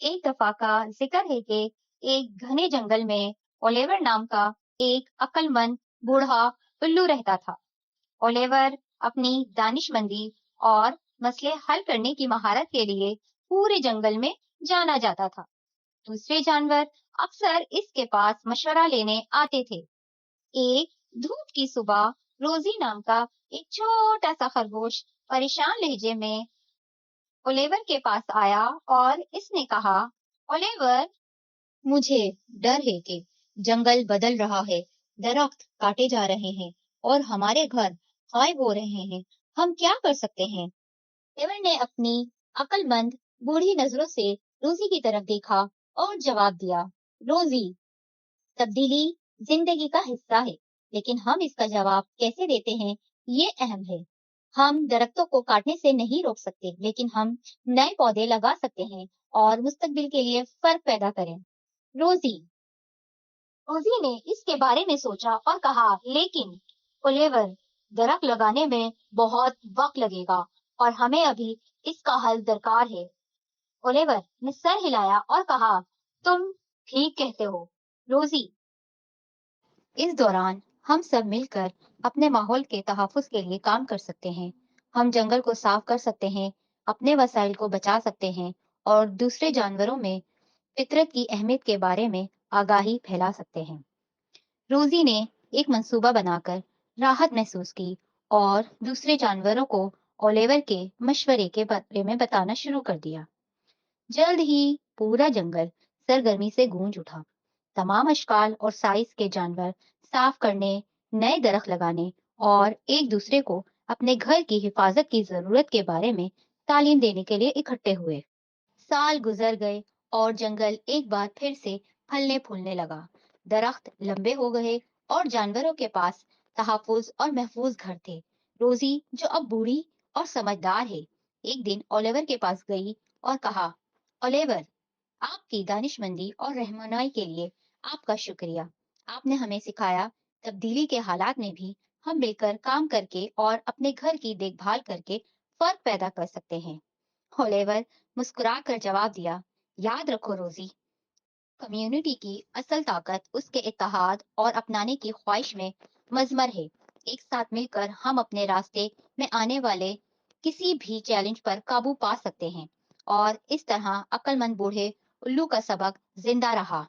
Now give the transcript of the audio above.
एक दफा का जिक्र है कि एक घने जंगल में ओलिवर नाम का एक अक्लमंद बूढ़ा उल्लू रहता था। ओलिवर अपनी दानिशमंदी और मसले हल करने की महारत के लिए पूरे जंगल में जाना जाता था। दूसरे जानवर अक्सर इसके पास मशवरा लेने आते थे। एक धूप की सुबह रोजी नाम का एक छोटा सा खरगोश परेशान लहजे में ओलिवर के पास आया और इसने कहा, ओलिवर, मुझे डर है कि जंगल बदल रहा है, दरख्त काटे जा रहे हैं और हमारे घर गायब हो रहे हैं। हम क्या कर सकते हैं? ओलिवर ने अपनी अक्लमंद बूढ़ी नजरों से रोजी की तरफ देखा और जवाब दिया, रोजी, तब्दीली जिंदगी का हिस्सा है, लेकिन हम इसका जवाब कैसे देते हैं, ये अहम है। हम दरख्तों को काटने से नहीं रोक सकते, लेकिन हम नए पौधे लगा सकते हैं और मुस्तकबिल के लिए फर्क पैदा करें। रोजी रोजी ने इसके बारे में सोचा और कहा, लेकिन ओलिवर, दरख्त लगाने में बहुत वक्त लगेगा और हमें अभी इसका हल दरकार है। ओलिवर ने सर हिलाया और कहा, तुम ठीक कहते हो, रोजी। इस दौरान हम सब मिलकर अपने माहौल के तहफ्फुज के लिए काम कर सकते हैं। हम जंगल को साफ कर सकते हैं, अपने वसाइल को बचा सकते हैं और दूसरे जानवरों में फितरत की अहमियत के बारे में आगाही फैला सकते हैं। रोजी ने एक मंसूबा बनाकर राहत महसूस की और दूसरे जानवरों को ओलिवर के मशवरे के बारे में बताना शुरू कर दिया। जल्द ही पूरा जंगल सरगर्मी से गूंज उठा। तमाम अशकाल और साइज के जानवर साफ करने, नए दरख्त लगाने और एक दूसरे को अपने घर की हिफाजत की जरूरत के बारे में तालीम देने के लिए इकट्ठे हुए। साल गुजर गए और जंगल एक बार फिर से फलने फूलने लगा। दरख्त लंबे हो गए और जानवरों के पास तहफ्फुज और महफूज घर थे। रोजी, जो अब बूढ़ी और समझदार है, एक दिन ओलिवर के पास गई और कहा, ओलिवर, आपकी दानिशमंदी और रहनुमाई के लिए आपका शुक्रिया। आपने हमें सिखाया तब्दीली के हालात में भी हम मिलकर काम करके और अपने घर की देखभाल करके फर्क पैदा कर सकते हैं। ओलिवर मुस्कुराकर जवाब दिया, याद रखो रोजी, कम्युनिटी की असल ताकत उसके इत्तेहाद और अपनाने की ख्वाहिश में मजमर है। एक साथ मिलकर हम अपने रास्ते में आने वाले किसी भी चैलेंज पर काबू पा सकते हैं। और इस तरह अक्लमंद बूढ़े उल्लू का सबक जिंदा रहा।